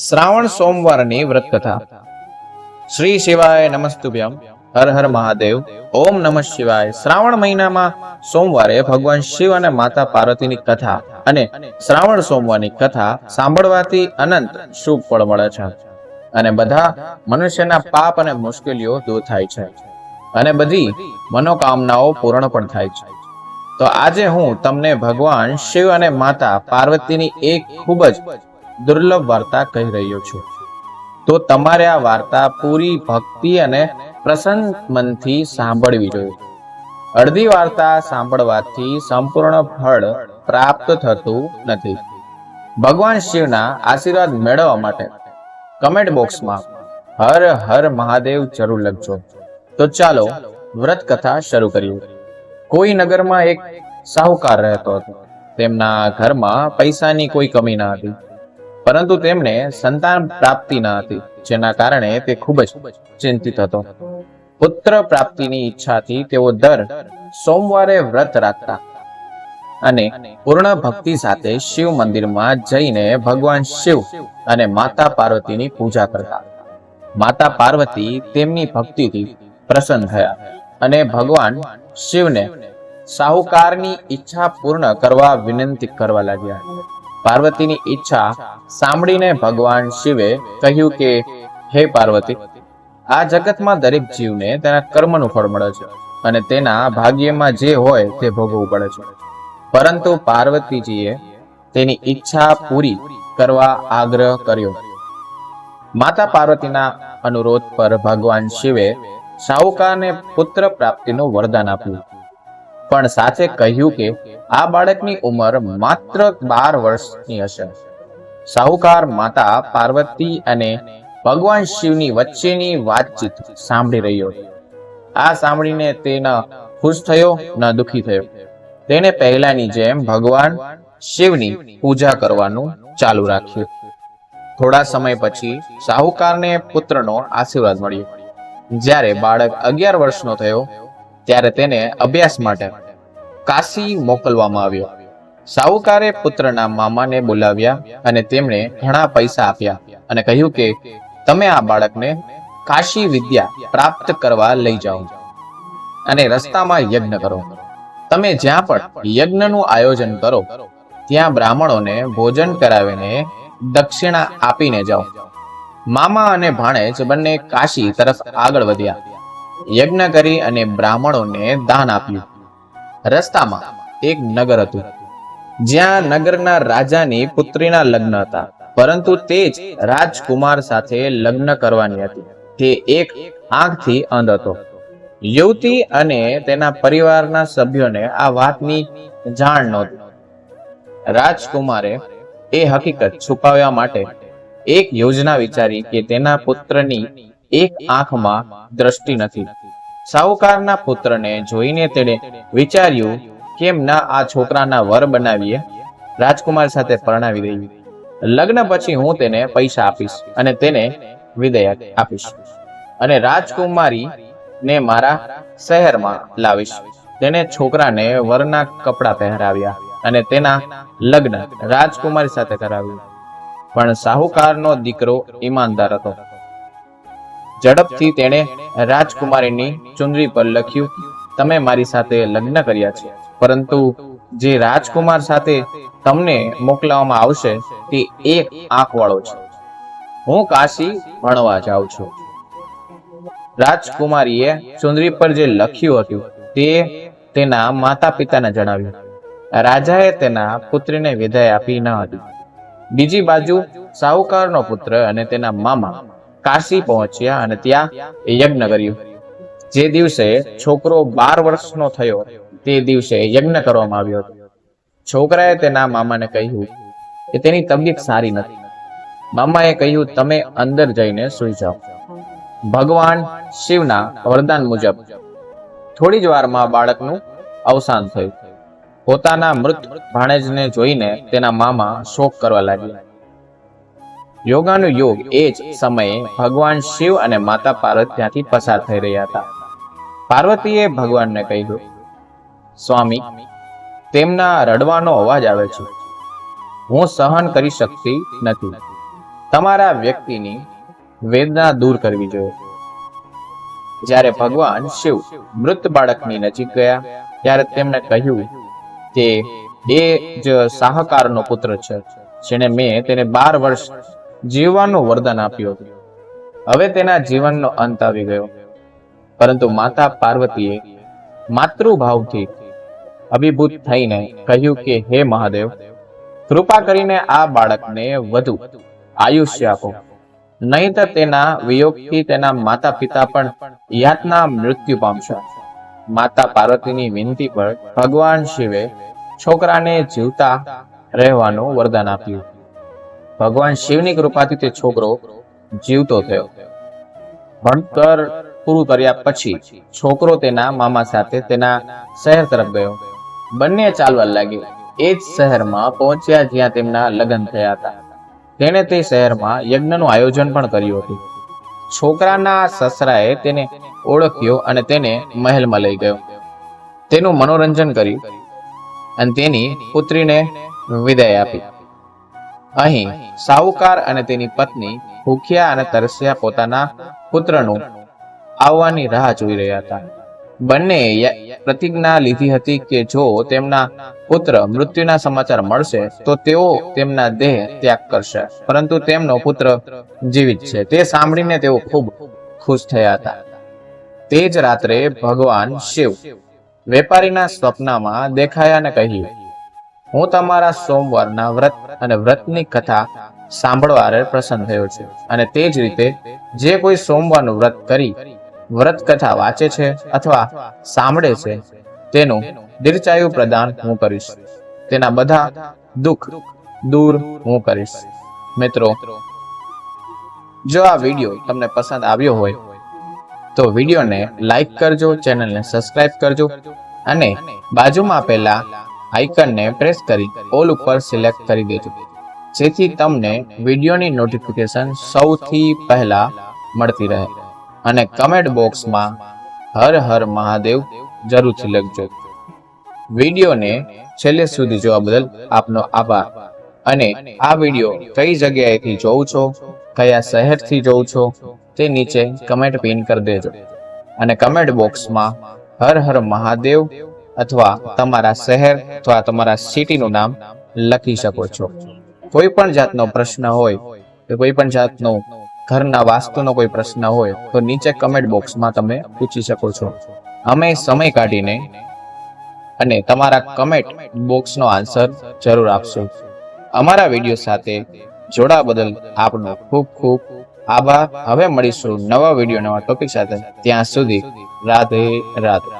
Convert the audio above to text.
શ્રાવણ સોમવારની વ્રત કથા. શ્રી શિવાય નમસ્તુભ્યમ. હર હર મહાદેવ. ઓમ નમઃ શિવાય. શ્રાવણ મહિનામાં સોમવારે ભગવાન શિવ અને માતા પાર્વતીની કથા અને શ્રાવણ સોમવારની કથા સાંભળવાથી અનંત શુભ ફળ મળે છે અને બધા મનુષ્યના પાપ અને મુશ્કેલીઓ દૂર થાય છે અને બધી મનોકામનાઓ પૂર્ણ પણ થાય છે. તો આજે હું તમને ભગવાન શિવ અને માતા પાર્વતીની એક ખૂબ જ દુર્લભ વાર્તા કહી રહ્યો છું. તો તમારે આ વાર્તા પૂરી ભક્તિ અને પ્રસન્ન મનથી સાંભળવી જોઈએ. અડધી વાર્તા સાંભળવાથી સંપૂર્ણ ફળ પ્રાપ્ત થતું નથી. ભગવાન શિવના આશીર્વાદ મેળવવા માટે કમેન્ટ બોક્સમાં હર હર મહાદેવ જરૂર લખજો. તો ચાલો વ્રત કથા શરૂ કરીએ. કોઈ નગરમાં એક સાહુકાર રહેતો હતો. તેમના ઘરમાં પૈસાની કોઈ કમી ન હતી, પરંતુ તેમને સંતાન પ્રાપ્તિ ન હતી, જેના કારણે તે ખૂબ જ ચિંતિત હતો. પુત્ર પ્રાપ્તિની ઈચ્છાથી તેઓ દર સોમવારે વ્રત રાખતા અને પૂર્ણ ભક્તિ સાથે શિવ મંદિરમાં જઈને ભગવાન શિવ અને માતા પાર્વતીની પૂજા કરતા. માતા પાર્વતી તેમની ભક્તિથી પ્રસન્ન થયા અને ભગવાન શિવને સાહુકારની ઈચ્છા પૂર્ણ કરવા વિનંતી કરવા લાગ્યા. પાર્વતીની ઈચ્છા સાંભળીને ભગવાન શિવે કહ્યું કે, હે પાર્વતી, આ જગતમાં દરેક જીવને તેના કર્મનું ફળ મળે છે અને તેના ભાગ્યમાં જે હોય તે ભોગવવું પડે છે, પરંતુ પાર્વતીજીએ તેની ઈચ્છા પૂરી કરવા આગ્રહ કર્યો. માતા પાર્વતીના અનુરોધ પર ભગવાન શિવે સાહુકારને પુત્ર પ્રાપ્તિનું વરદાન આપ્યું, પણ સાથે કહ્યું કે આ બાળકની ઉંમર માત્ર 12 વર્ષની હશે. સાહુકાર માતા પાર્વતી અને ભગવાન શિવની વચ્ચેની વાતચીત સાંભળી રહ્યો. આ સાંભળીને તે ન ખુશ થયો ન દુઃખી થયો. તેને પહેલાની જેમ ભગવાન શિવની પૂજા કરવાનું ચાલુ રાખ્યું. થોડા સમય પછી સાહુકારને પુત્રનો આશીર્વાદ મળ્યો. જ્યારે બાળક 11 વર્ષનો થયો ત્યારે તેને અભ્યાસ માટે કાશી મોકલવામાં આવ્યો. સાહુકારે પુત્રના મામાને બોલાવ્યા અને તેમણે ઘણા પૈસા આપ્યા અને કહ્યું કે તમે આ બાળકને કાશી વિદ્યા પ્રાપ્ત કરવા લઈ જાઓ અને રસ્તામાં યજ્ઞ કરો. તમે જ્યાં પણ યજ્ઞનું આયોજન કરો ત્યાં બ્રાહ્મણોને ભોજન કરાવીને દક્ષિણા આપીને જાઓ. મામા અને ભાણેજ બંને કાશી તરફ આગળ વધ્યા. યજ્ઞ કરી અને બ્રાહ્મણોને દાન આપ્યું. રસ્તામાં એક નગર હતું, જ્યાં નગરના રાજાની પુત્રીના લગ્ન હતા, પરંતુ તે જ રાજકુમાર સાથે લગ્ન કરવાની હતી. તે એક આંખથી અંધ હતો. યુવતી અને તેના પરિવારના સભ્યોને આ વાતની જાણ નહોતી. રાજકુમારે એ હકીકત છુપાવવા માટે એક યોજના વિચારી કે તેના પુત્રની એક આંખમાં દ્રષ્ટિ નથી. સાહુકારના પુત્રને જોઈને તેણે વિચાર્યું, કેમ ના આ છોકરાના વર બનાવીએ, રાજકુમાર સાથે પરણાવી દઈએ. લગ્ન પછી હું તેને પૈસા આપીશ અને તેને વિદાય આપીશ અને રાજકુમારી ને મારા શહેરમાં લાવીશ. તેને છોકરાને વરના કપડા પહેરાવ્યા અને તેના લગ્ન રાજકુમારી સાથે કરાવ્યું. પણ સાહુકારનો દીકરો ઈમાનદાર હતો. ઝડપથી તેણે રાજકુમારીની ચુંદડી પર લખ્યું, તમે મારી સાથે લગ્ન કર્યા છે, પરંતુ જે રાજકુમાર સાથે તમને મોકલવામાં આવશે તે એક આંખ વાળો છે. હું કાશી ભણવા જાઉં છું. રાજકુમારીએ ચુંદડી પર જે લખ્યું હતું તે તેના માતા પિતાને જણાવ્યું. રાજાએ તેના પુત્રીને વિદાય આપી ન હતી. બીજી બાજુ સાહુકારનો પુત્ર અને તેના મામા કાશી પહોંચ્યા અને ત્યાં યજ્ઞ કર્યું. જે દિવસે છોકરો 12 વર્ષનો થયો તે દિવસે યજ્ઞ કરવામાં આવ્યો હતો. છોકરાએ તેના મામાને કહ્યું કે તેની તબિયત સારી નથી. મામાએ કહ્યું, તમે અંદર જઈને સૂઈ જાઓ. ભગવાન શિવના વરદાન મુજબ થોડી જ વારમાં બાળકનું અવસાન થયું. પોતાના મૃત ભાણેજને જોઈને તેના મામા શોક કરવા લાગ્યા. યોગાનું યોગ એ જ સમયે ભગવાન શિવ અને માતા પાર્વતી ત્યાંથી પસાર થઈ રહ્યા હતા. પાર્વતીએ ભગવાનને કહ્યું, સ્વામી, તેમના રડવાનો અવાજ આવે છે. હું સહન કરી શકતી નથી. તમારા વ્યક્તિની વેદના દૂર કરવી જોઈએ. જ્યારે ભગવાન શિવ મૃત બાળકની નજીક ગયા ત્યારે તેમણે કહ્યું કે એ જ શાહકારનો પુત્ર છે, જેને મેં તેને 12 વર્ષ જીવવાનું વરદાન આપ્યું હતું. હવે તેના જીવનનો અંત આવી ગયો. પરંતુ માતા પાર્વતીએ માતૃભાવથી અભિભૂત થઈને કહ્યું કે હે મહાદેવ, કૃપા કરીને આ બાળકને વધુ આયુષ્ય આપો, નહીંતર તેના વિયોગથી તેના માતા પિતા પણ યાતના મૃત્યુ પામશે. માતા પાર્વતીની વિનંતી પર ભગવાન શિવે છોકરાને જીવતા રહેવાનું વરદાન આપ્યું. ભગવાન શિવની કૃપાથી તે છોકરો જીવતો થયો. ભણતર પૂરું કર્યા પછી છોકરો તેના મામા સાથે તેના શહેર તરફ ગયો. બંને ચાલવા લાગ્યા. એ જ શહેરમાં પહોંચ્યા જ્યાં તેમના લગ્ન થયા હતા. તેણે તે શહેરમાં યજ્ઞનું આયોજન પણ કર્યું હતું. છોકરાના સસરાએ તેને ઓળખ્યો અને તેને મહેલમાં લઈ ગયો. તેનું મનોરંજન કર્યું અને તેની પુત્રીને વિદાય આપી. અહીં સાહુકાર અને તેની પત્ની ભૂખ્યા અને તરસ્યા પોતાના પુત્રનું આવવાની રાહ જોઈ રહ્યા હતા. બંને પ્રતિજ્ઞા લીધી હતી કે જો તેમના પુત્ર મૃત્યુના સમાચાર મળશે તો તેઓ તેમના દેહ ત્યાગ કરશે, પરંતુ તેમનો પુત્ર જીવિત છે. તે સાંભળીને તેઓ ખૂબ ખુશ થયા હતા. તે જ રાત્રે ભગવાન શિવ વેપારીના સ્વપ્નમાં દેખાયા અને કહ્યું, હું તમારા સોમવારના વ્રત અને વ્રતની કથા સાંભળવા પ્રસન્ન થયો છું, અને તે જ રીતે જે કોઈ સોમવારનું વ્રત કરી વ્રત કથા વાંચે છે અથવા સાંભળે છે તેનું દીર્ઘાયુ પ્રદાન હું કરીશ. તેના બધા દુઃખ દૂર હું કરીશ. મિત્રો, જો આ વિડીયો તમને પસંદ આવ્યો હોય તો વિડીયોને લાઈક કરજો, ચેનલને સબસ્ક્રાઇબ કરજો અને બાજુમાં આપેલા આઇકનને પ્રેસ કરી ઓલ ઉપર સિલેક્ટ કરી દેજો, જેથી તમને વિડીયોની નોટિફિકેશન સૌથી પહેલા મળતી રહે. અને કમેન્ટ બોક્સમાં હર હર મહાદેવ જરૂરથી લખજો. વિડીયોને છેલ્લે સુધી જોવા બદલ આપનો આભાર. અને આ વિડીયો કઈ જગ્યાએથી જોઉં છો, કયા શહેરથી જોઉં છો, તે નીચે કમેન્ટ પિન કરી દેજો. અને કમેન્ટ બોક્સમાં હર હર મહાદેવ અથવા તમારા શહેર અથવા તમારા સિટીનું નામ લખી શકો છો. કોઈ પણ જાતનો પ્રશ્ન હોય કે કોઈ પણ જાતનો ઘરના વાસ્તુનો કોઈ પ્રશ્ન હોય તો નીચે કમેન્ટ બોક્સમાં તમે પૂછી શકો છો. અમે સમય કાઢીને અને તમારા કમેન્ટ બોક્સનો આન્સર જરૂર આપશું. અમારા વિડીયો સાથે જોડા બદલ આપનો ખૂબ ખૂબ આભાર. હવે મળીશું નવા વિડીયો નવા ટોપિક સાથે. ત્યાં સુધી રાધે રાધે.